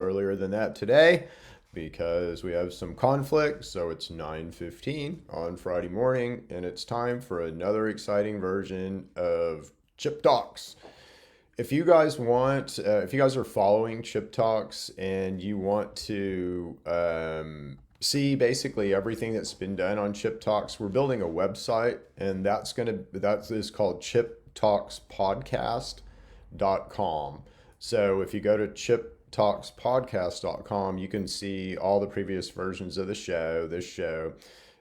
earlier than that today because we have some conflict. So it's 9:15 on Friday morning, and it's time for another exciting version of Chip Talks. If you guys want, if you guys are following Chip Talks and you want to see basically everything that's been done on Chip Talks, we're building a website, and that is called chiptalkspodcast.com. So if you go to chiptalkspodcast.com, you can see all the previous versions of this show.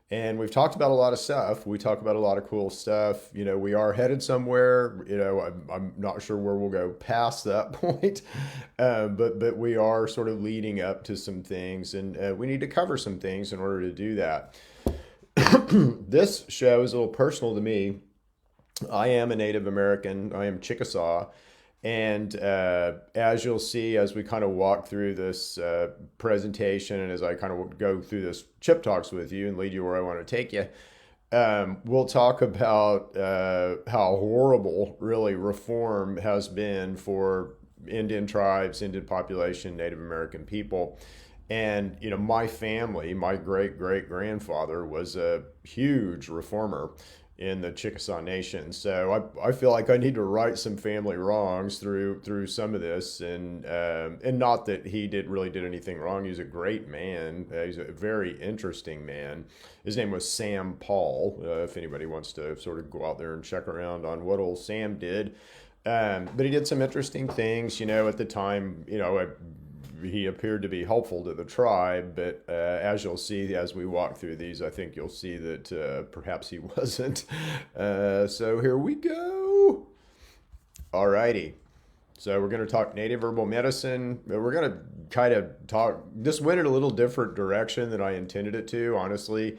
And we've talked about a lot of stuff. We talk about a lot of cool stuff. You know, we are headed somewhere. You know, I'm not sure where we'll go past that point, but we are sort of leading up to some things, and we need to cover some things in order to do that. This show is a little personal to me. I am a Native American. I am Chickasaw. And as you'll see, as we kind of walk through this presentation, and as I kind of go through this Chip Talks with you and lead you where I want to take you, we'll talk about how horrible, really, reform has been for Indian tribes, Indian population, Native American people. And, you know, my family, my great-great-grandfather was a huge reformer in the Chickasaw Nation. So I feel like I need to right some family wrongs through some of this, and not that he really did anything wrong. He's a great man. He's a very interesting man. His name was Sam Paul. If anybody wants to sort of go out there and check around on what old Sam did, but he did some interesting things. You know, at the time, you know, he appeared to be helpful to the tribe, but as you'll see as we walk through these, I think you'll see that perhaps he wasn't. So here we go. Alrighty. So we're going to talk native herbal medicine. We're going to kind of talk, this went in a little different direction than I intended it to, honestly,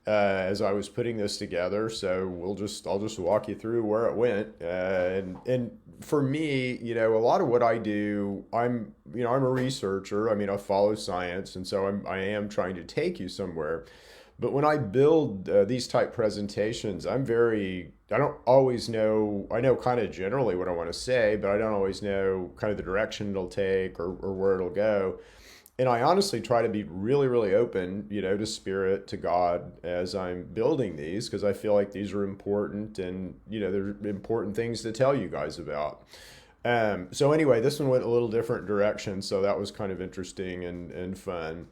as I was putting this together. So I'll just walk you through where it went. And for me, you know, a lot of what I do, I'm a researcher. I mean, I follow science, and so I am trying to take you somewhere. But when I build these type presentations, I don't always know, I know kind of generally what I want to say, but I don't always know kind of the direction it'll take or where it'll go. And I honestly try to be really, really open, you know, to spirit, to God as I'm building these, because I feel like these are important, and, you know, they're important things to tell you guys about. So anyway, this one went a little different direction, so that was kind of interesting and fun.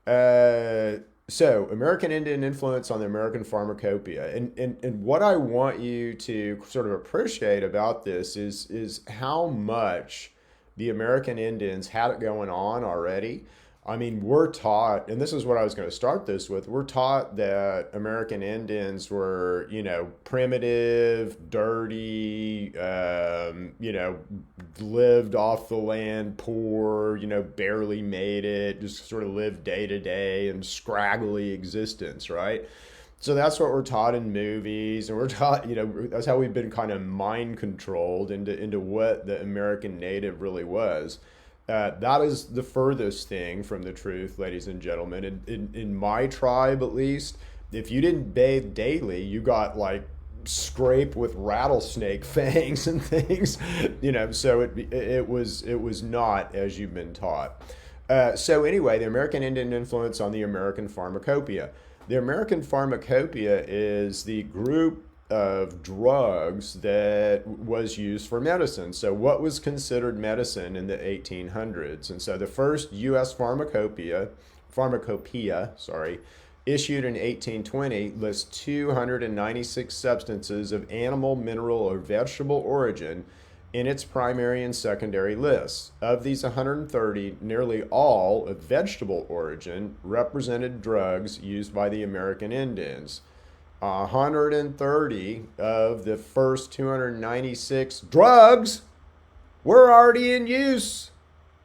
So American Indian influence on the American pharmacopoeia. And what I want you to sort of appreciate about this is how much the American Indians had it going on already. I mean, we're taught, and this is what I was going to start this with, we're taught that American Indians were, you know, primitive, dirty, you know, lived off the land, poor, you know, barely made it, just sort of lived day to day and scraggly existence, right? So that's what we're taught in movies, and we're taught, you know, that's how we've been kind of mind controlled into what the American native really was. That is the furthest thing from the truth, ladies and gentlemen. In my tribe, at least, if you didn't bathe daily, you got like scraped with rattlesnake fangs and things, you know. So it was not as you've been taught. So anyway, the American Indian influence on the American pharmacopoeia. The American pharmacopoeia is the group of drugs that was used for medicine. So what was considered medicine in the 1800s? And so the first U.S. pharmacopoeia, issued in 1820 lists 296 substances of animal, mineral, or vegetable origin in its primary and secondary lists. Of these 130, nearly all of vegetable origin represented drugs used by the American Indians. 130 of the first 296 drugs were already in use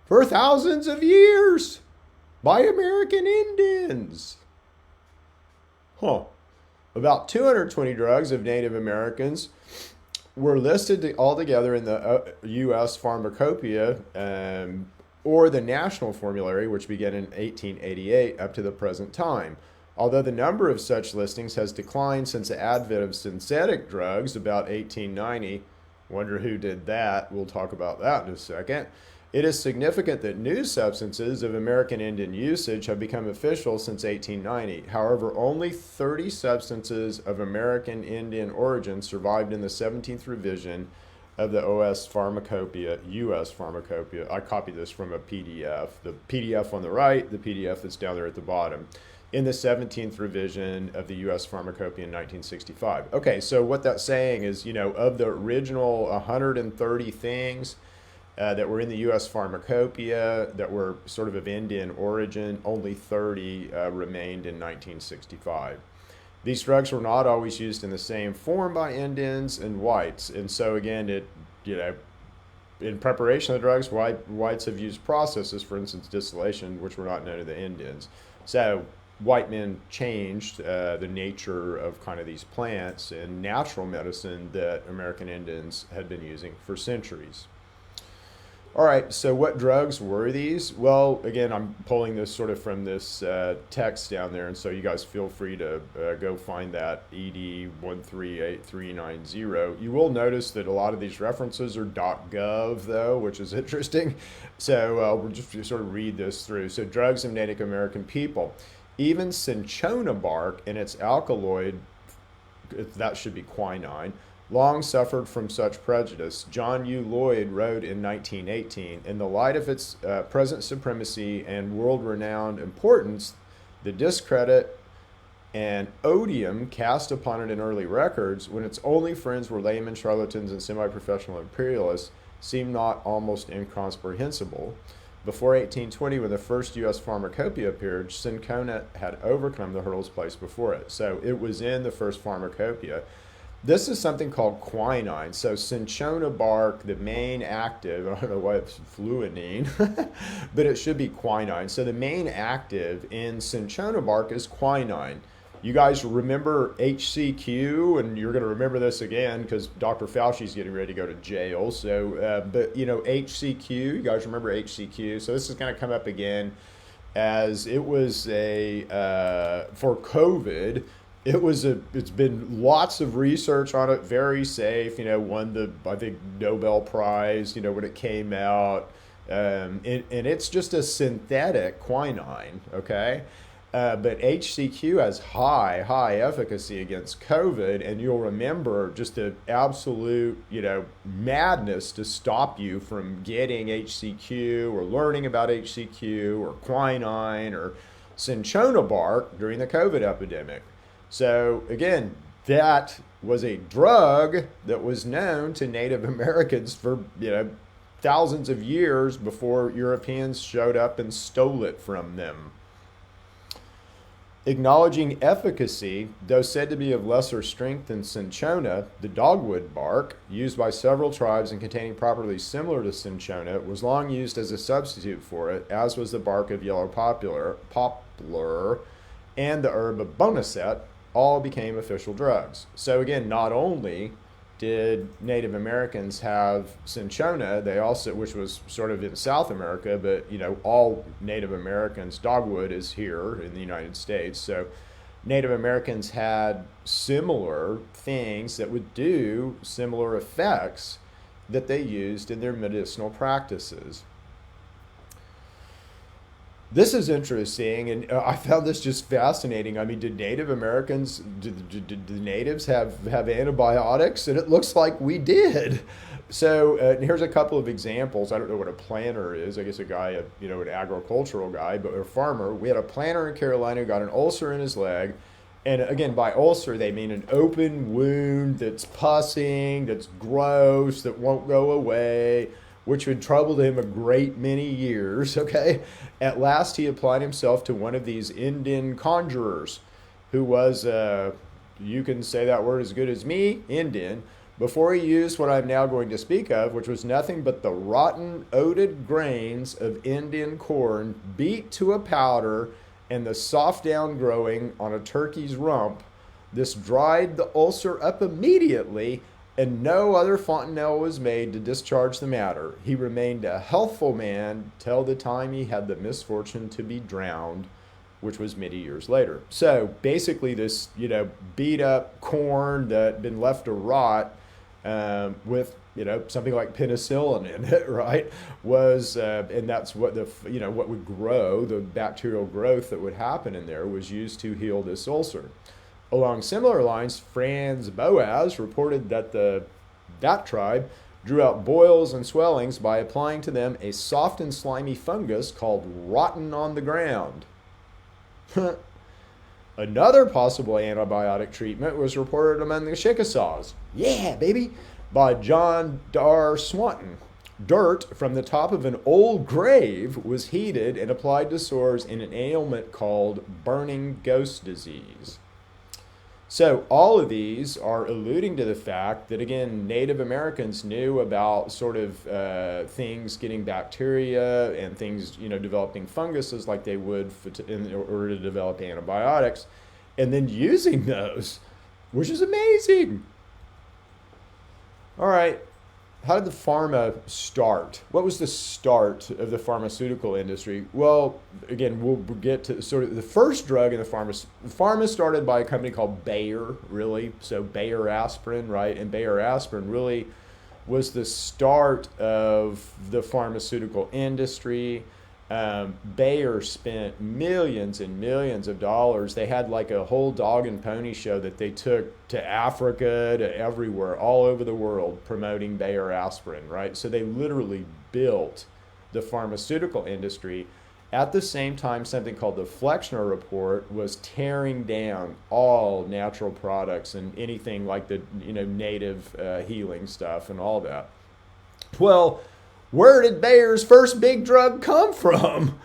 for thousands of years by American Indians. About 220 drugs of Native Americans were listed altogether in the U.S. Pharmacopoeia, or the National Formulary, which began in 1888 up to the present time. Although the number of such listings has declined since the advent of synthetic drugs about 1890, wonder who did that, we'll talk about that in a second, It is significant that new substances of American Indian usage have become official since 1890. However, only 30 substances of American Indian origin survived in the 17th revision of the US Pharmacopoeia. I copied this from a PDF. The PDF on the right, the PDF that's down there at the bottom. In the 17th revision of the US Pharmacopoeia in 1965. Okay, so what that's saying is, of the original 130 things that were in the US Pharmacopoeia that were sort of Indian origin, only 30 remained in 1965. These drugs were not always used in the same form by Indians and whites. And so again, in preparation of the drugs, whites have used processes, for instance, distillation, which were not known to the Indians. So white men changed the nature of kind of these plants and natural medicine that American Indians had been using for centuries. All right, so what drugs were these? Well, again, I'm pulling this sort of from this text down there, and so you guys feel free to go find that, ED 138390. You will notice that a lot of these references are .gov, though, which is interesting. So we'll just sort of read this through. So drugs of Native American people. Even cinchona bark and its alkaloid, that should be quinine, long suffered from such prejudice. John U. Lloyd wrote in 1918, in the light of its present supremacy and world-renowned importance, the discredit and odium cast upon it in early records, when its only friends were laymen, charlatans, and semi-professional imperialists, seemed not almost incomprehensible. Before 1820, when the first U.S. Pharmacopoeia appeared, cinchona had overcome the hurdles placed before it. So it was in the first Pharmacopoeia. This is something called quinine. So cinchona bark, the main active, I don't know why it's fluorine, but it should be quinine. So the main active in cinchona bark is quinine. You guys remember HCQ, and you're going to remember this again because Dr. Fauci's getting ready to go to jail. So, but HCQ, you guys remember HCQ? So this is going to come up again as it was for COVID. It's been lots of research on it, very safe, won the, I think, Nobel Prize, when it came out. And it's just a synthetic quinine, okay? But HCQ has high efficacy against COVID, and you'll remember just the absolute, madness to stop you from getting HCQ or learning about HCQ or quinine or cinchona bark during the COVID epidemic. So again, that was a drug that was known to Native Americans for, thousands of years before Europeans showed up and stole it from them. Acknowledging efficacy, though said to be of lesser strength than cinchona, the dogwood bark, used by several tribes and containing properties similar to cinchona, was long used as a substitute for it, as was the bark of yellow poplar and the herb of boneset, all became official drugs. So again, not only did Native Americans have cinchona, they also, which was sort of in South America, but all Native Americans, dogwood is here in the United States. So Native Americans had similar things that would do similar effects that they used in their medicinal practices. This is interesting, and I found this just fascinating. I mean, did Native Americans, did the natives have antibiotics? And it looks like we did. So here's a couple of examples. I don't know what a planter is. I guess a guy, an agricultural guy, but a farmer. We had a planter in Carolina who got an ulcer in his leg. And again, by ulcer, they mean an open wound that's pussing, that's gross, that won't go away, which would trouble him a great many years, okay? At last, he applied himself to one of these Indian conjurers, who was, you can say that word as good as me, Indian, before he used what I'm now going to speak of, which was nothing but the rotten, oated grains of Indian corn beat to a powder and the soft down growing on a turkey's rump. This dried the ulcer up immediately, and no other fontanelle was made to discharge the matter. He remained a healthful man till the time he had the misfortune to be drowned, which was many years later. So basically this, beat up corn that had been left to rot with something like penicillin in it, right? And that's what what would grow, the bacterial growth that would happen in there was used to heal this ulcer. Along similar lines, Franz Boas reported that that tribe drew out boils and swellings by applying to them a soft and slimy fungus called rotten on the ground. Another possible antibiotic treatment was reported among the Chickasaws. Yeah, baby! By John Dar Swanton. Dirt from the top of an old grave was heated and applied to sores in an ailment called burning ghost disease. So all of these are alluding to the fact that, again, Native Americans knew about sort of things getting bacteria and things, developing funguses like they would in order to develop antibiotics, and then using those, which is amazing. All right. How did the pharma start? What was the start of the pharmaceutical industry? Well, again, we'll get to sort of the first drug in the pharma started by a company called Bayer, really. So Bayer aspirin, right? And Bayer aspirin really was the start of the pharmaceutical industry. Bayer spent millions and millions of dollars. They had like a whole dog and pony show that they took to Africa, to everywhere, all over the world, promoting Bayer aspirin, right? So they literally built the pharmaceutical industry. At the same time, something called the Flexner Report was tearing down all natural products and anything like the native healing stuff and all that. Well, where did Bayer's first big drug come from?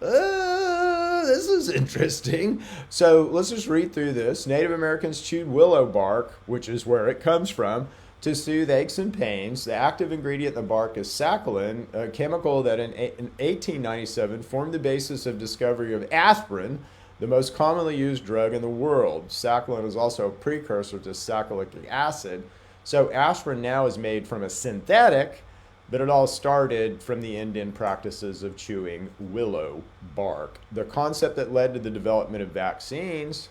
This is interesting. So let's just read through this. Native Americans chewed willow bark, which is where it comes from, to soothe aches and pains. The active ingredient in the bark is saccharine, a chemical that in 1897 formed the basis of discovery of aspirin, the most commonly used drug in the world. Saccharine is also a precursor to salicylic acid. So aspirin now is made from a synthetic, but it all started from the Indian practices of chewing willow bark. The concept that led to the development of vaccines,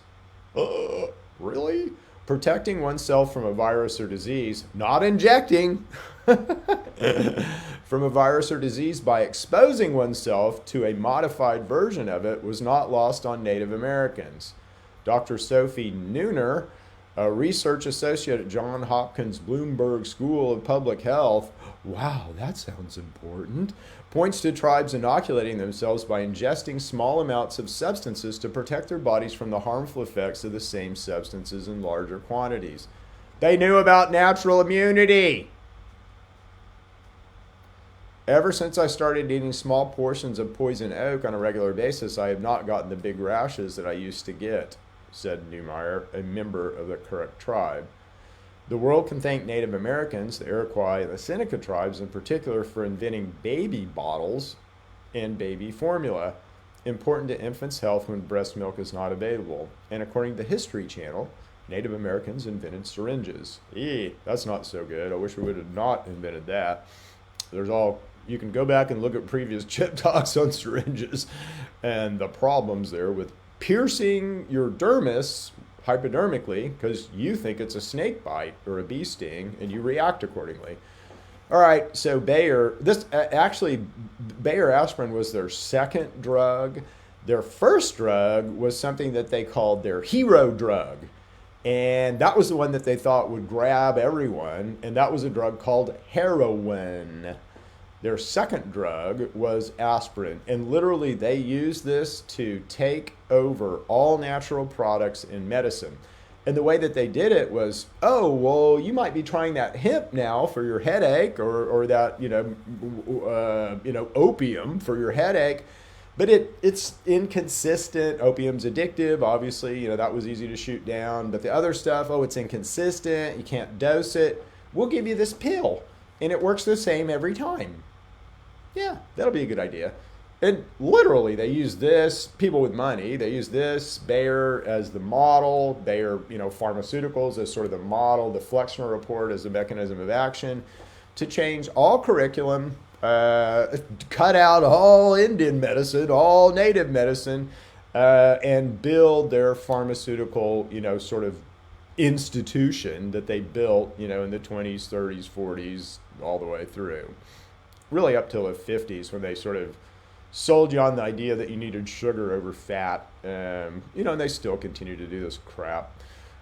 really? Protecting oneself from a virus or disease, not injecting, from a virus or disease by exposing oneself to a modified version of it was not lost on Native Americans. Dr. Sophie Nooner, a research associate at Johns Hopkins Bloomberg School of Public Health, wow, that sounds important, points to tribes inoculating themselves by ingesting small amounts of substances to protect their bodies from the harmful effects of the same substances in larger quantities. They knew about natural immunity. Ever since I started eating small portions of poison oak on a regular basis, I have not gotten the big rashes that I used to get, said Neumeyer, a member of the Kuruk tribe. The world can thank Native Americans, the Iroquois, and the Seneca tribes in particular, for inventing baby bottles and baby formula, important to infants' health when breast milk is not available. And according to the History Channel, Native Americans invented syringes. That's not so good. I wish we would have not invented that. You can go back and look at previous chip talks on syringes and the problems there with piercing your dermis hypodermically because you think it's a snake bite or a bee sting and you react accordingly. All right, so Bayer aspirin was their second drug. Their first drug was something that they called their hero drug. And that was the one that they thought would grab everyone. And that was a drug called heroin. Their second drug was aspirin. And literally they used this to take over all natural products in medicine. And the way that they did it was, you might be trying that hemp now for your headache or that, opium for your headache. But it's inconsistent. Opium's addictive, obviously. That was easy to shoot down. But the other stuff, it's inconsistent. You can't dose it. We'll give you this pill. And it works the same every time. Yeah, that'll be a good idea. And literally, they use this, people with money, they use this, Bayer as the model, Bayer, pharmaceuticals as sort of the model, the Flexner Report as the mechanism of action, to change all curriculum, cut out all Indian medicine, all native medicine, and build their pharmaceutical, sort of institution that they built, in the 20s, 30s, 40s, all the way through. Really up till the 50s when they sort of sold you on the idea that you needed sugar over fat. And they still continue to do this crap.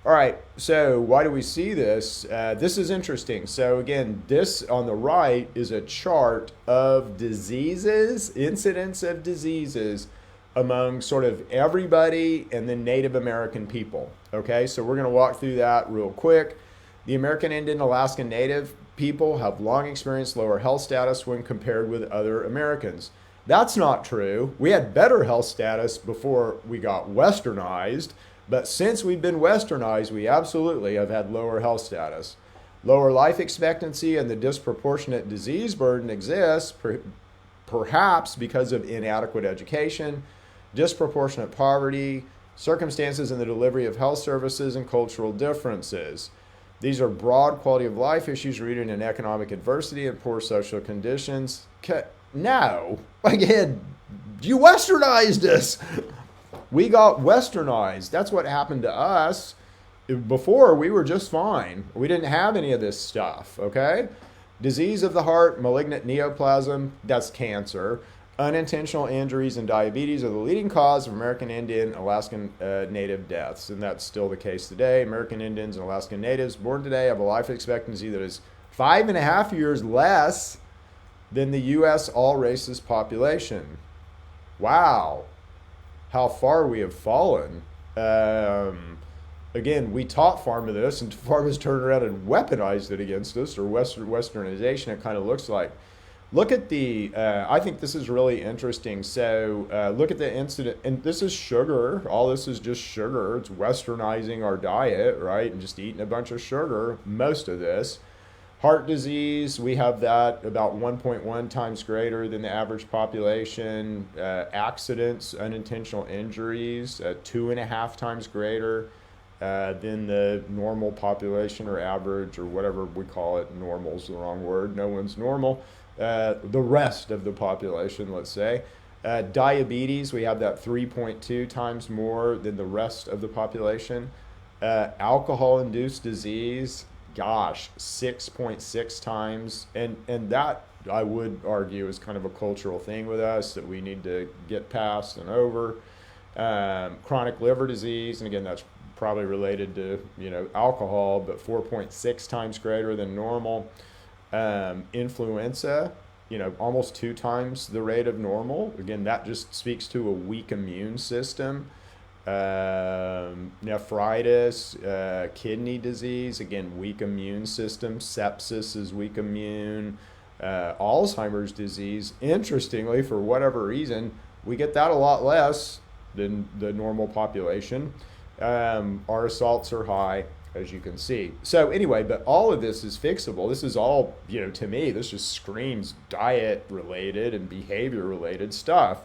All right, so why do we see this? This is interesting. So again, this on the right is a chart of diseases, incidence of diseases among sort of everybody and the Native American people. Okay, so we're going to walk through that real quick. The American Indian Alaskan Native people have long experienced lower health status when compared with other Americans. That's not true. We had better health status before we got westernized, but since we've been westernized, we absolutely have had lower health status. Lower life expectancy and the disproportionate disease burden exists, perhaps because of inadequate education, disproportionate poverty, circumstances in the delivery of health services, and cultural differences. These are broad quality of life issues rooted in economic adversity and poor social conditions. No, again, you westernized us. We got westernized. That's what happened to us. Before, we were just fine. We didn't have any of this stuff, okay? Disease of the heart, malignant neoplasm, that's cancer. Unintentional injuries and diabetes are the leading cause of American Indian, Alaskan Native deaths. And that's still the case today. American Indians and Alaskan Natives born today have a life expectancy that is 5.5 years less than the U.S. all races population. Wow. How far we have fallen. Again, we taught pharma this, and pharma's turned around and weaponized it against us, or westernization, it kind of looks like. Look at the, I think this is really interesting. So look at the incident, and this is sugar. All this is just sugar. It's westernizing our diet, right? And just eating a bunch of sugar, most of this. Heart disease, we have that about 1.1 times greater than the average population. Accidents, unintentional injuries, 2.5 times greater than the normal population or average or whatever we call it. Normal's the wrong word. No one's normal. The rest of the population, let's say. Diabetes, we have that 3.2 times more than the rest of the population. Alcohol-induced disease, gosh, 6.6 times. And that, I would argue, is kind of a cultural thing with us that we need to get past and over. Chronic liver disease, and again, that's probably related to, alcohol, but 4.6 times greater than normal. Influenza, almost 2 times the rate of normal. Again, that just speaks to a weak immune system. Nephritis, kidney disease, again, weak immune system. Sepsis is weak immune. Alzheimer's disease, interestingly, for whatever reason, we get that a lot less than the normal population. Our assaults are high, as you can see. So anyway, but all of this is fixable. This is all, to me, this just screams diet related and behavior related stuff.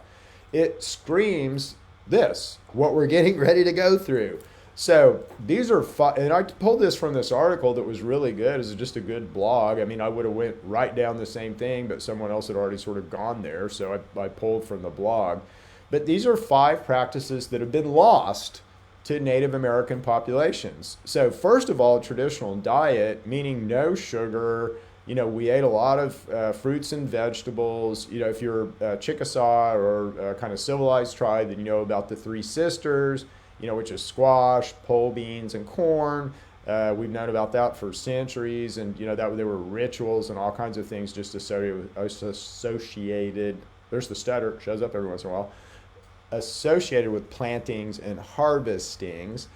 It screams this, what we're getting ready to go through. So these are, and I pulled this from this article that was really good. It's just a good blog. I mean, I would have went right down the same thing, but someone else had already sort of gone there. So I pulled from the blog. But these are 5 practices that have been lost to Native American populations. So first of all, traditional diet, meaning no sugar. We ate a lot of fruits and vegetables. If you're a Chickasaw or a kind of civilized tribe, then you know about the 3 sisters, which is squash, pole beans, and corn. We've known about that for centuries, and that there were rituals and all kinds of things just associated. There's the stutter, shows up every once in a while. Associated with plantings and harvestings.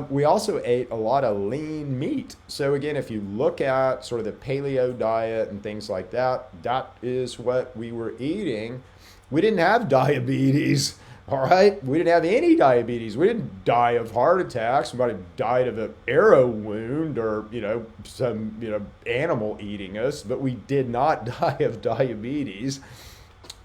We also ate a lot of lean meat. So again, if you look at sort of the paleo diet and things like that, that is what we were eating. We didn't have diabetes, all right? We didn't have any diabetes. We didn't die of heart attacks. Somebody died of an arrow wound or, some, animal eating us, but we did not die of diabetes.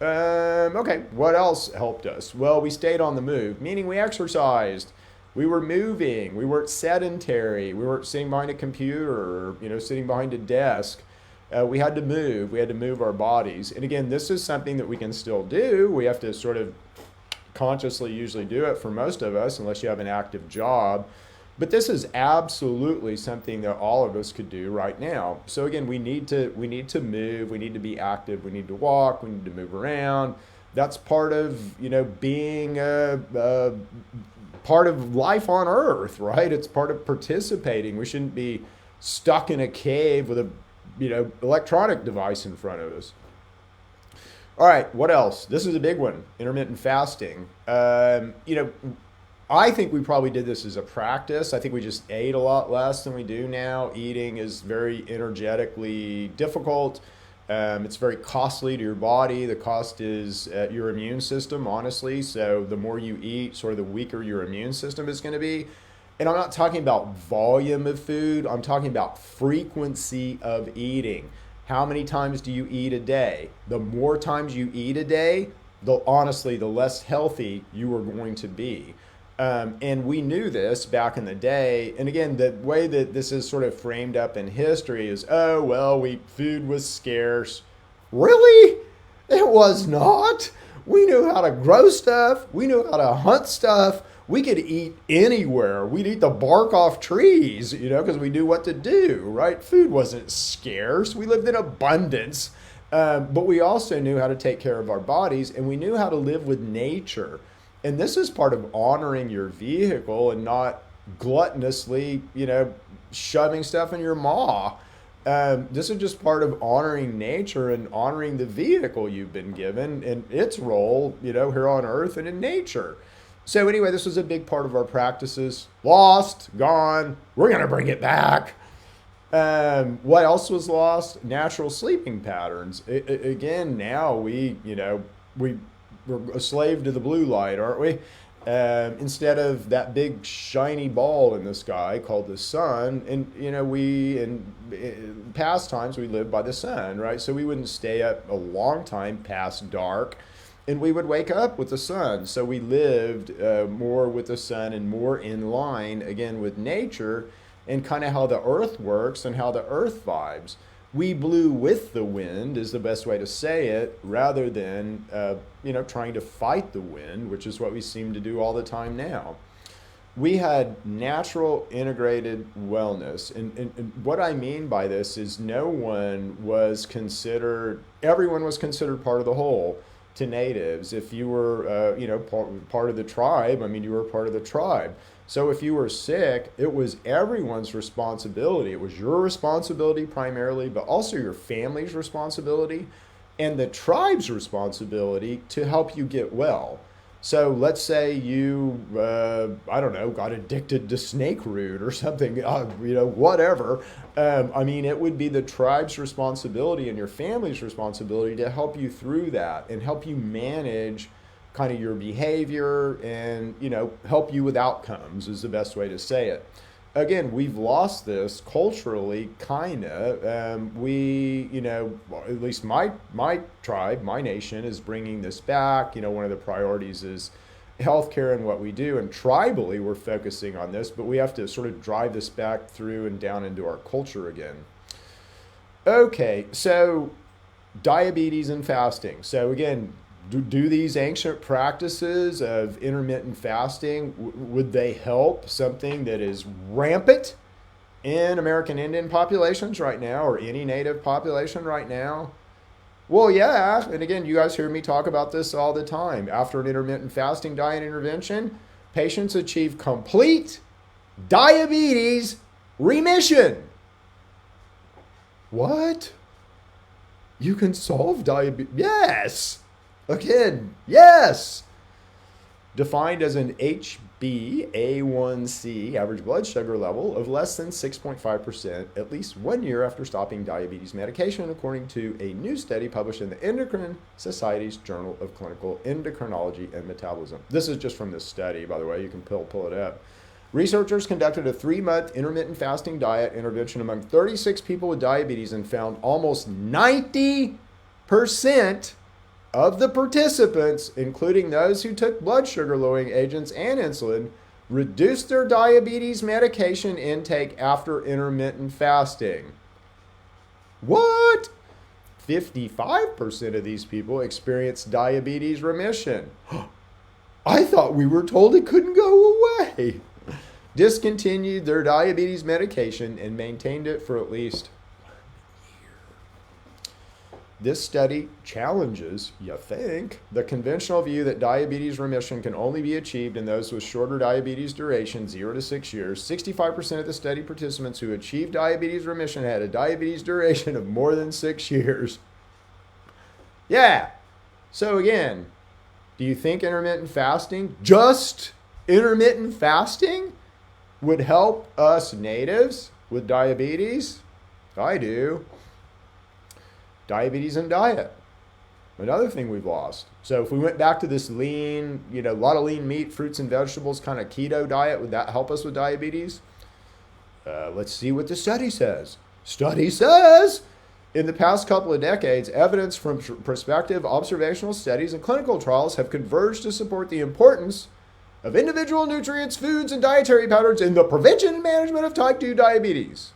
Okay, what else helped us? Well, we stayed on the move, meaning we exercised. We were moving. We weren't sedentary. We weren't sitting behind a computer or, sitting behind a desk. We had to move. We had to move our bodies. And again, this is something that we can still do. We have to sort of consciously usually do it for most of us, unless you have an active job. But this is absolutely something that all of us could do right now. So again, we need to move, we need to be active, we need to walk, we need to move around. That's part of being a part of life on Earth, right? It's part of participating. We shouldn't be stuck in a cave with a electronic device in front of us. All right, what else? This is a big one: intermittent fasting. I think we probably did this as a practice. I think we just ate a lot less than we do now. Eating is very energetically difficult. It's very costly to your body. The cost is your immune system, honestly. So the more you eat, sort of the weaker your immune system is going to be. And I'm not talking about volume of food. I'm talking about frequency of eating. How many times do you eat a day? The more times you eat a day, honestly, the less healthy you are going to be. And we knew this back in the day. And again, the way that this is sort of framed up in history is, oh, well, food was scarce. Really? It was not. We knew how to grow stuff. We knew how to hunt stuff. We could eat anywhere. We'd eat the bark off trees, because we knew what to do, right? Food wasn't scarce. We lived in abundance. But we also knew how to take care of our bodies, and we knew how to live with nature. And this is part of honoring your vehicle and not gluttonously, shoving stuff in your maw. This is just part of honoring nature and honoring the vehicle you've been given and its role, here on Earth and in nature. So anyway, this was a big part of our practices. Lost, gone, we're going to bring it back. What else was lost? Natural sleeping patterns. Again, now we're a slave to the blue light, aren't we? Instead of that big shiny ball in the sky called the sun, and in past times we lived by the sun, right? So we wouldn't stay up a long time past dark, and we would wake up with the sun. So we lived more with the sun and more in line again with nature and kind of how the earth works and how the earth vibes. We blew with the wind is the best way to say it, rather than trying to fight the wind, which is what we seem to do all the time now. We had natural integrated wellness. And what I mean by this is everyone was considered part of the whole to natives. If you were, part of the tribe, you were part of the tribe. So if you were sick, it was everyone's responsibility. It was your responsibility primarily, but also your family's responsibility and the tribe's responsibility to help you get well. So let's say you, got addicted to snake root or something, whatever. It would be the tribe's responsibility and your family's responsibility to help you through that and help you manage kind of your behavior and, help you with outcomes is the best way to say it. Again, we've lost this culturally, kind of. At least my tribe, my nation is bringing this back. One of the priorities is healthcare and what we do. And tribally, we're focusing on this, but we have to sort of drive this back through and down into our culture again. Okay, so diabetes and fasting. So again, do these ancient practices of intermittent fasting, would they help something that is rampant in American Indian populations right now or any native population right now? Well, yeah. And again, you guys hear me talk about this all the time. After an intermittent fasting diet intervention, patients achieve complete diabetes remission. What? You can solve diabetes? Yes. Again, yes. Defined as an HbA1c, average blood sugar level, of less than 6.5% at least 1 year after stopping diabetes medication, according to a new study published in the Endocrine Society's Journal of Clinical Endocrinology and Metabolism. This is just from this study, by the way. You can pull it up. Researchers conducted a 3-month intermittent fasting diet intervention among 36 people with diabetes and found almost 90% of the participants, including those who took blood sugar lowering agents and insulin, reduced their diabetes medication intake after intermittent fasting. What? 55% of these people experienced diabetes remission. I thought we were told it couldn't go away. discontinued their diabetes medication and maintained it for at least 1 year. This study challenges, you think, the conventional view that diabetes remission can only be achieved in those with shorter diabetes duration, 0 to 6 years. 65% of the study participants who achieved diabetes remission had a diabetes duration of more than 6 years. Yeah. So again, do you think intermittent fasting, just intermittent fasting, would help us natives with diabetes? I do. Diabetes and diet. Another thing we've lost. So if we went back to this lean, a lot of lean meat, fruits and vegetables kind of keto diet, would that help us with diabetes? Let's see what the study says. Study says, in the past couple of decades, evidence from prospective observational studies and clinical trials have converged to support the importance of individual nutrients, foods, and dietary patterns in the prevention and management of type 2 diabetes.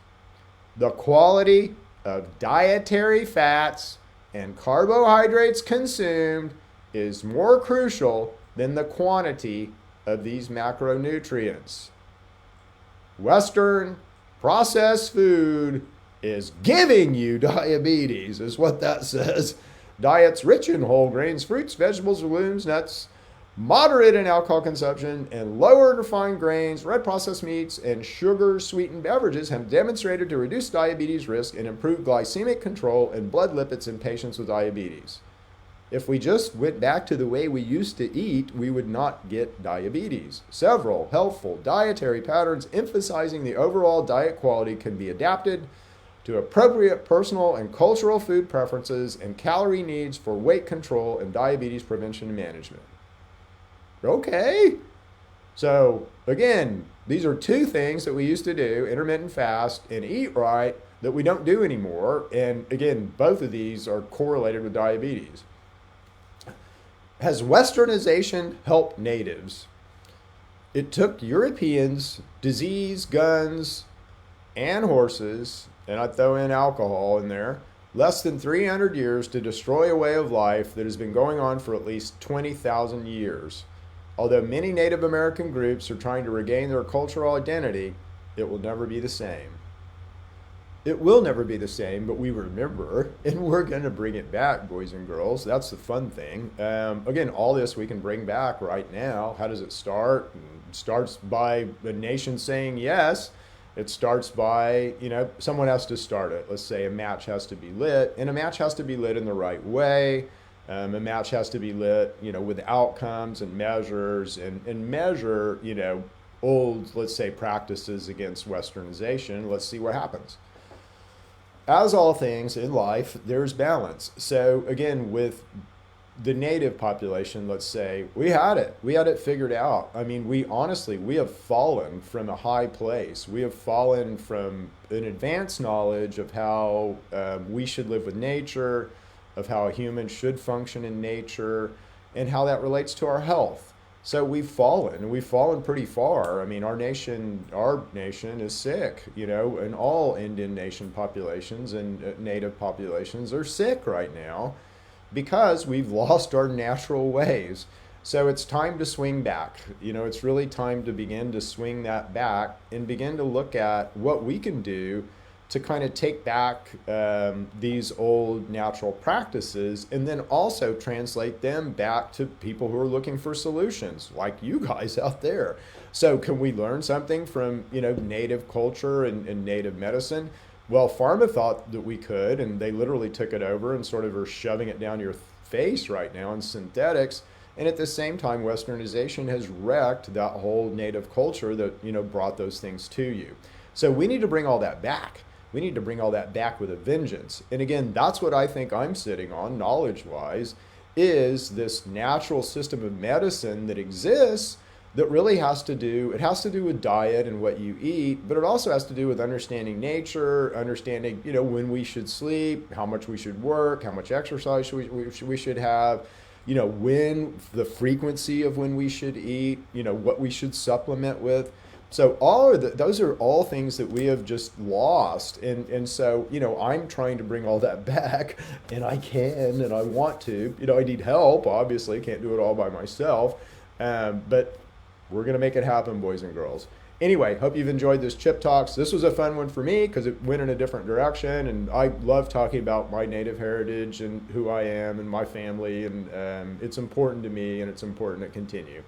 The quality of dietary fats and carbohydrates consumed is more crucial than the quantity of these macronutrients. Western processed food is giving you diabetes, is what that says. Diets rich in whole grains, fruits, vegetables, legumes, nuts, moderate in alcohol consumption, and lower in refined grains, red processed meats, and sugar-sweetened beverages have demonstrated to reduce diabetes risk and improve glycemic control and blood lipids in patients with diabetes. If we just went back to the way we used to eat, we would not get diabetes. Several helpful dietary patterns emphasizing the overall diet quality can be adapted to appropriate personal and cultural food preferences and calorie needs for weight control and diabetes prevention and management. Okay. So again, these are two things that we used to do, intermittent fast and eat right, that we don't do anymore. And again, both of these are correlated with diabetes. Has Westernization helped natives? It took Europeans, disease, guns, and horses, and I throw in alcohol in there, less than 300 years to destroy a way of life that has been going on for at least 20,000 years. Although many Native American groups are trying to regain their cultural identity, it will never be the same. It will never be the same, but we remember, and we're going to bring it back, boys and girls. That's the fun thing. Again, all this we can bring back right now. How does it start? It starts by the nation saying yes. It starts by, someone has to start it. Let's say a match has to be lit, and a match has to be lit in the right way. A match has to be lit, with outcomes and measures and measure, old, let's say, practices against Westernization. Let's see what happens. As all things in life, there's balance. So again, with the native population, let's say, we had it figured out. I mean, we have fallen from a high place. We have fallen from an advanced knowledge of how we should live with nature, of how a human should function in nature, and how that relates to our health. So we've fallen pretty far. I mean, our nation is sick, and all Indian nation populations and native populations are sick right now because we've lost our natural ways. So it's time to swing back. It's really time to begin to swing that back and begin to look at what we can do to kind of take back these old natural practices and then also translate them back to people who are looking for solutions, like you guys out there. So can we learn something from, native culture and native medicine? Well, pharma thought that we could, and they literally took it over and sort of are shoving it down your face right now in synthetics. And at the same time, Westernization has wrecked that whole native culture that, brought those things to you. So we need to bring all that back. We need to bring all that back with a vengeance. And again, that's what I think I'm sitting on, knowledge-wise, is this natural system of medicine that exists that really has to do with diet and what you eat, but it also has to do with understanding nature, understanding, when we should sleep, how much we should work, how much exercise we should have, when the frequency of when we should eat, what we should supplement with. So those are all things that we have just lost. And so, I'm trying to bring all that back, and I can, and I want to. I need help, obviously, can't do it all by myself. But we're going to make it happen, boys and girls. Anyway, hope you've enjoyed this Chip Talks. This was a fun one for me because it went in a different direction, and I love talking about my native heritage and who I am and my family, and it's important to me, and it's important to continue.